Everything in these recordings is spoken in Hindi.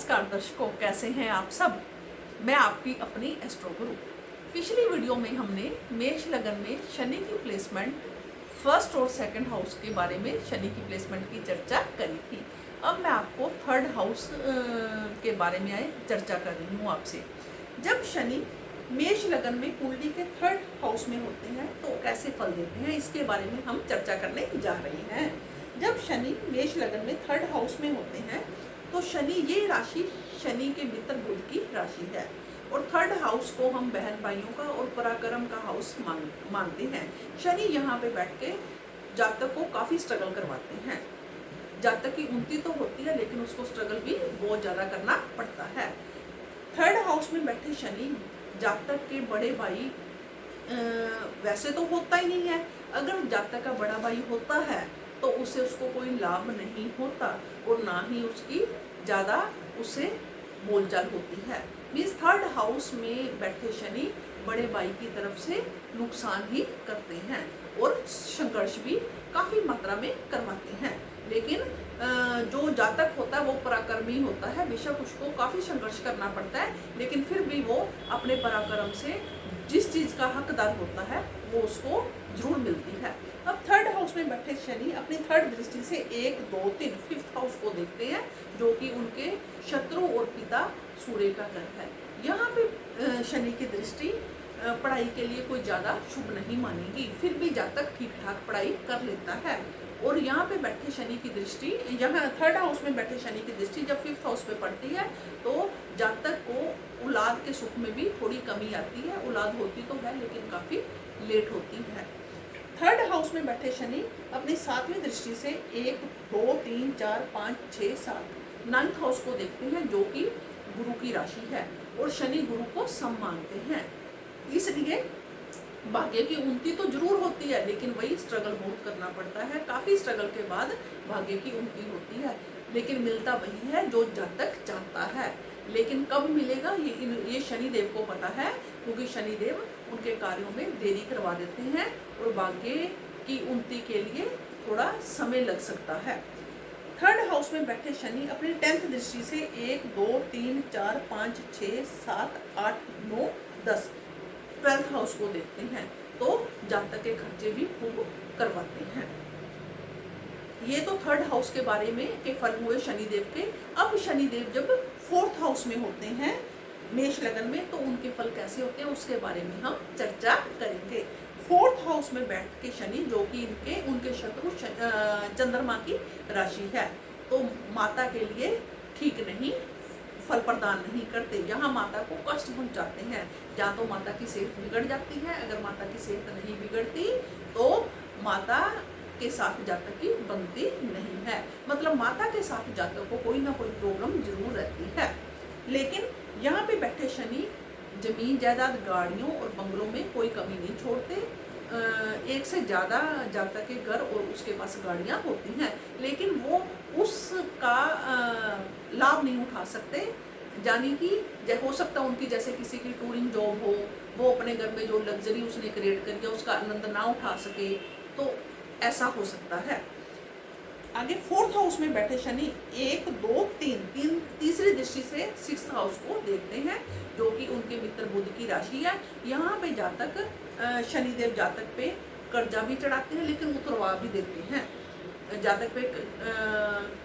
नमस्कार दर्शकों, कैसे हैं आप सब। मैं आपकी अपनी एस्ट्रो गुरु। पिछली वीडियो में हमने मेष लगन में शनि की प्लेसमेंट फर्स्ट और सेकंड हाउस के बारे में शनि की प्लेसमेंट की चर्चा करी थी। अब मैं आपको थर्ड हाउस के बारे में चर्चा कर रही हूँ आपसे। जब शनि मेष लगन में कुंडली के थर्ड हाउस में होते हैं तो कैसे फल देते हैं, इसके बारे में हम चर्चा करने जा रहे हैं। जब शनि मेष लगन में थर्ड हाउस में होते हैं तो शनि, ये राशि शनि के मित्र बुध की राशि है और थर्ड हाउस को हम बहन भाइयों का और पराक्रम का हाउस मानते हैं। शनि यहाँ पे बैठ के जातक को काफ़ी स्ट्रगल करवाते हैं। जातक की उन्नति तो होती है लेकिन उसको स्ट्रगल भी बहुत ज़्यादा करना पड़ता है। थर्ड हाउस में बैठे शनि जातक के बड़े भाई वैसे तो होता ही नहीं है। अगर जातक का बड़ा भाई होता है तो उससे उसको कोई लाभ नहीं होता और ना ही उसकी ज़्यादा उससे बोलचाल होती है। मीन्स थर्ड हाउस में बैठे शनि बड़े भाई की तरफ से नुकसान ही करते हैं और संघर्ष भी काफ़ी मात्रा में करवाते हैं। लेकिन जो जातक होता है वो पराक्रमी होता है, बेशक उसको काफ़ी संघर्ष करना पड़ता है लेकिन फिर भी वो अपने पराक्रम से जिस चीज़ का हकदार होता है वो उसको जरूर मिलती है। अब थर्ड हाउस में बैठे शनि अपनी थर्ड दृष्टि से 1, 2, 3 फिफ्थ हाउस को देखते हैं जो कि उनके शत्रु और पिता सूर्य का घर है। यहाँ पे शनि की दृष्टि पढ़ाई के लिए कोई ज़्यादा शुभ नहीं मानेगी, फिर भी जातक ठीक ठाक पढ़ाई कर लेता है। और यहाँ पे बैठे शनि की दृष्टि, यहाँ थर्ड हाउस में बैठे शनि की दृष्टि जब फिफ्थ हाउस पे पड़ती है तो जातक को औलाद के सुख में भी थोड़ी कमी आती है। औलाद होती तो है लेकिन काफ़ी लेट होती है। थर्ड हाउस में बैठे शनि अपनी सातवीं दृष्टि से 1, 2, 3, 4, 5, 6, 7 नाइन्थ हाउस को देखते हैं जो कि गुरु की राशि है और शनि गुरु को सम मानते हैं। इसलिए भाग्य की उन्नति तो जरूर होती है लेकिन वही स्ट्रगल बहुत करना पड़ता है। काफ़ी स्ट्रगल के बाद भाग्य की उन्नति होती है लेकिन मिलता वही है जो जातक चाहता है। लेकिन कब मिलेगा ये शनि देव को पता है, क्योंकि शनि देव उनके कार्यों में देरी करवा देते हैं और भाग्य की उन्नति के लिए थोड़ा समय लग सकता है। थर्ड हाउस में बैठे शनि अपनी 10th दृष्टि से 1, 2, 3, 4, 5, 6, 7, 8, 9, 10 12th हाउस को देखते हैं तो जातक के खर्चे भी खूब करवाते हैं। ये तो थर्ड हाउस के बारे में के फल हुए शनिदेव के। अब शनिदेव जब फोर्थ हाउस में होते हैं मेष लगन में तो उनके फल कैसे होते हैं उसके बारे में हम चर्चा करेंगे। फोर्थ हाउस में बैठ के शनि जो कि उनके शत्रु चंद्रमा की राशि है तो माता के लिए ठीक नहीं, फल प्रदान नहीं करते। यहाँ माता को कष्ट पहुंचाते हैं। या तो माता की सेहत बिगड़ जाती है, अगर माता की सेहत नहीं बिगड़ती तो माता के साथ जातक की बनती नहीं है। मतलब माता के साथ जातक को कोई ना कोई प्रॉब्लम जरूर रहती है। लेकिन यहाँ पे बैठे शनि जमीन जायदाद गाड़ियों और बंगलों में कोई कमी नहीं छोड़ते। एक से ज़्यादा जातक के घर और उसके पास गाड़ियाँ होती हैं लेकिन वो उसका लाभ नहीं उठा सकते। यानी कि हो सकता है उनकी जैसे किसी की टूरिंग जॉब हो, वो अपने घर में जो लग्जरी उसने क्रिएट करी है उसका आनंद ना उठा सके, तो ऐसा हो सकता है। आगे फोर्थ हाउस में बैठे शनि 1, 2, 3 तीसरी दृष्टि से सिक्स्थ हाउस को देखते हैं जो कि उनके मित्र बुध की राशि है। यहाँ पे जातक शनिदेव जातक पे कर्जा भी चढ़ाते हैं लेकिन उतरवा भी देते हैं। जातक पे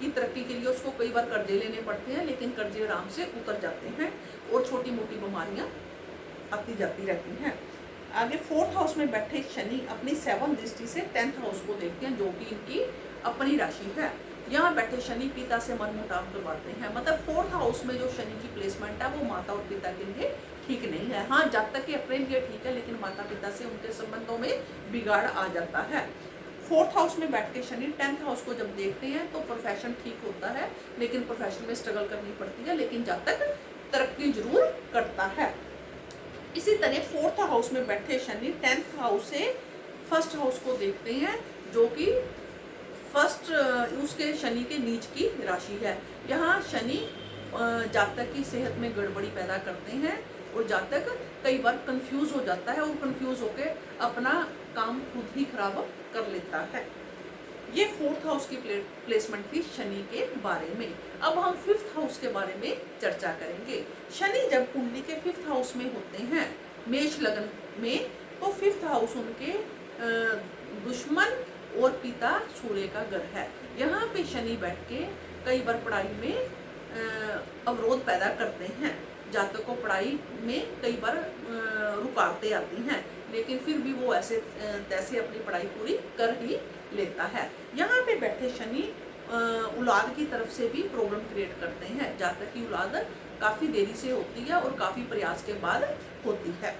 की तरक्की के लिए उसको कई बार कर्जे लेने पड़ते हैं लेकिन कर्जे आराम से उतर जाते हैं और छोटी मोटी बीमारियां आती जाती रहती हैं। आगे फोर्थ हाउस में बैठे शनि अपनी 7th दृष्टि से 10th हाउस को देखते हैं जो कि इनकी अपनी राशि है। यहाँ बैठे शनि पिता से मनमुटाव करवाते हैं। मतलब फोर्थ हाउस में जो शनि की प्लेसमेंट है वो माता और पिता के लिए ठीक नहीं है। हाँ, जातक के अपने लिए ठीक है लेकिन माता पिता से उनके संबंधों में बिगाड़ आ जाता है। फोर्थ हाउस में बैठ के शनि 10th हाउस को जब देखते हैं तो प्रोफेशन ठीक होता है लेकिन प्रोफेशन में स्ट्रगल करनी पड़ती है लेकिन जातक तरक्की जरूर करता है। इसी तरह फोर्थ हाउस में बैठे शनि 10th हाउस से फर्स्ट हाउस को देखते हैं जो कि फर्स्ट उसके शनि के नीच की राशि है। यहाँ शनि जातक की सेहत में गड़बड़ी पैदा करते हैं और जातक कई बार कंफ्यूज हो जाता है और कंफ्यूज होकर अपना काम खुद ही खराब कर लेता है। ये फोर्थ हाउस की प्लेसमेंट थी शनि के बारे में। अब हम फिफ्थ हाउस के बारे में चर्चा करेंगे। शनि जब कुंडली के फिफ्थ हाउस में होते हैं मेष लग्न में, तो फिफ्थ हाउस उनके दुश्मन और पिता सूर्य का घर है। यहाँ पे शनि बैठ के कई बार पढ़ाई में अवरोध पैदा करते हैं। जातक को पढ़ाई में कई बार रुकावटें आती हैं, लेकिन फिर भी वो ऐसे तैसे अपनी पढ़ाई पूरी कर ही लेता है। यहाँ पे बैठे शनि औलाद की तरफ से भी प्रॉब्लम क्रिएट करते हैं। जातक की औलाद काफ़ी देरी से होती है और काफ़ी प्रयास के बाद होती है।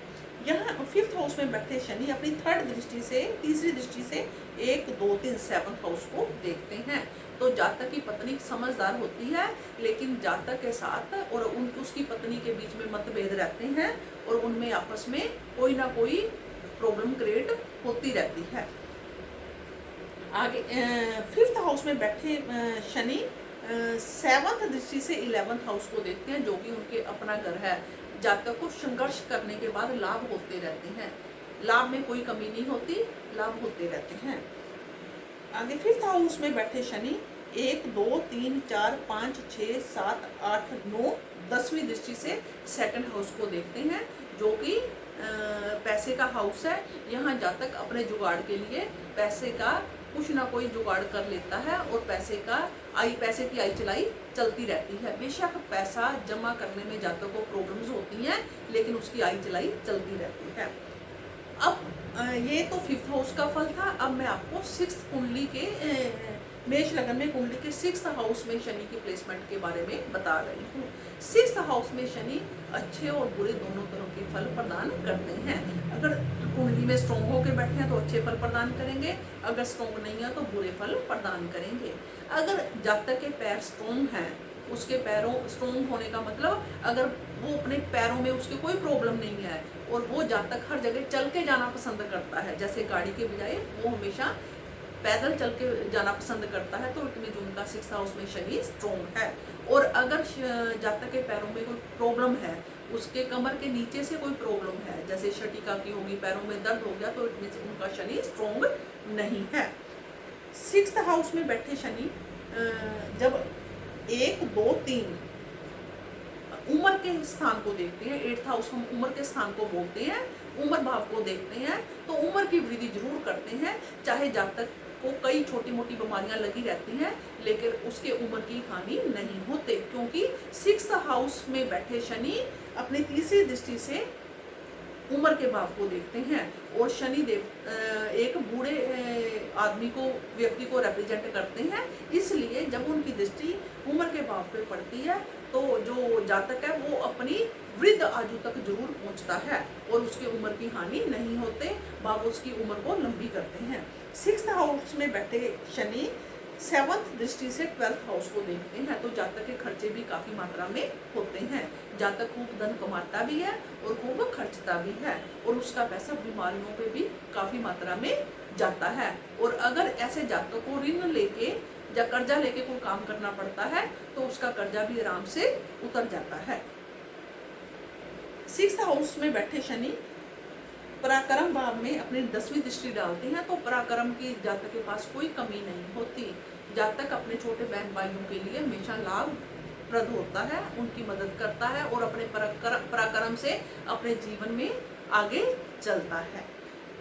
यहाँ फिफ्थ हाउस में बैठे शनि अपनी थर्ड दृष्टि से, तीसरी दृष्टि से 1, 2, 3 सेवंथ हाउस को देखते हैं। तो जातक की पत्नी समझदार होती है, लेकिन जातक के साथ और उसकी पत्नी के बीच में मतभेद रहते हैं और उनमें आपस में कोई ना कोई प्रॉब्लम क्रिएट होती रहती है। आगे फिफ्थ हाउस में बैठे शनि सेवंथ दृष्टि से 11th हाउस को देखते हैं, जो कि उनके अपना घर है। जातक को संघर्ष करने के बाद लाभ होते रहते हैं। लाभ में कोई कमी नहीं होती, लाभ होते रहते हैं। आगे फिफ्थ हाउस में बैठे शनि 1, 2, 3, 4, 5, 6, 7, 8, 9, 10वीं दृष्टि से सेकंड हाउस को देखते हैं, जो कि पैसे का हाउस है। यहाँ जातक अपने जुगाड़ के लिए पैसे का कुछ ना कोई जुगाड़ कर लेता है और पैसे की आई चलाई चलती रहती है। बेशक पैसा जमा करने में जातक को प्रॉब्लम्स होती हैं, लेकिन उसकी आई चलाई चलती रहती है। अब ये तो फिफ्थ हाउस का फल था। अब मैं आपको सिक्स्थ कुंडली के मेष लग्न में कुंडली के सिक्स्थ हाउस में शनि की प्लेसमेंट के बारे में बता रही हूँ। सिक्स्थ हाउस में शनि अच्छे और बुरे दोनों तरह के फल प्रदान करते हैं। अगर कुंडली में स्ट्रॉन्ग होकर बैठे हैं तो अच्छे फल प्रदान करेंगे, अगर स्ट्रॉन्ग नहीं है तो बुरे फल प्रदान करेंगे। अगर जातक के पैर स्ट्रॉन्ग हैं, उसके पैरों स्ट्रॉन्ग होने का मतलब अगर वो अपने पैरों में उसके कोई प्रॉब्लम नहीं है और वो जातक हर जगह चल के जाना पसंद करता है, जैसे गाड़ी के बजाय वो हमेशा पैदल चल के जाना पसंद करता है, तो इट मींस उनका सिक्स्थ हाउस में शनि स्ट्रॉन्ग है। और अगर जातक के पैरों में कोई प्रॉब्लम है, उसके कमर के नीचे से कोई प्रॉब्लम है, जैसे शटिका की होगी, पैरों में दर्द हो गया, तो इट मींस उनका शनि स्ट्रॉन्ग नहीं है। सिक्स्थ हाउस में बैठे शनि जब 1, 2, 3 उम्र के स्थान को देखते हैं, 8th हाउस हम उम्र के स्थान को बोलते हैं, उम्र भाव को देखते हैं, तो उम्र की वृद्धि जरूर करते हैं। चाहे जातक को कई छोटी मोटी बीमारियां लगी रहती हैं, लेकिन उसके उम्र की हानि नहीं होते, क्योंकि सिक्स्थ हाउस में बैठे शनि अपनी तीसरी दृष्टि से उम्र के भाव को देखते हैं। और शनि देव एक बूढ़े आदमी को, व्यक्ति को रिप्रेजेंट करते हैं, इसलिए जब उनकी दृष्टि उम्र के भाव पे पड़ती है तो जो जातक है वो अपनी वृद्ध आयु तक जरूर पहुंचता है और उसकी उम्र की हानि नहीं होते, भाव उसकी उम्र को लंबी करते हैं। सिक्स्थ हाउस में बैठे शनि सेवंथ दृष्टि से 12th हाउस को देखते हैं, तो जातक के खर्चे भी काफ़ी मात्रा में होते हैं। जातक खूब धन कमाता भी है और खूब खर्चता भी है, और उसका पैसा बीमारियों पे भी काफ़ी मात्रा में जाता है। और अगर ऐसे जातक को ऋण लेके या कर्जा लेके कोई काम करना पड़ता है तो उसका कर्जा भी आराम से उतर जाता है। सिक्स्थ हाउस में बैठे शनि पराक्रम भाव में अपनी 10वीं दृष्टि डालते हैं, तो पराक्रम की जातक के पास कोई कमी नहीं होती। जातक अपने छोटे बहन भाइयों के लिए हमेशा लाभप्रद होता है, उनकी मदद करता है और अपने पराक्रम से अपने जीवन में आगे चलता है।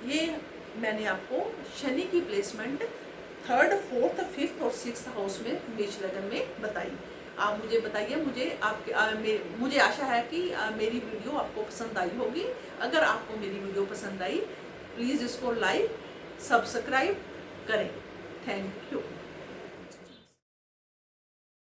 ये मैंने आपको शनि की प्लेसमेंट 3rd, 4th, 5th और 6th हाउस में मेष लग्न में बताई। आप मुझे बताइए, मुझे आशा है कि मेरी वीडियो आपको पसंद आई होगी। अगर आपको मेरी वीडियो पसंद आई, प्लीज़ इसको लाइक, सब्सक्राइब करें। Thank you.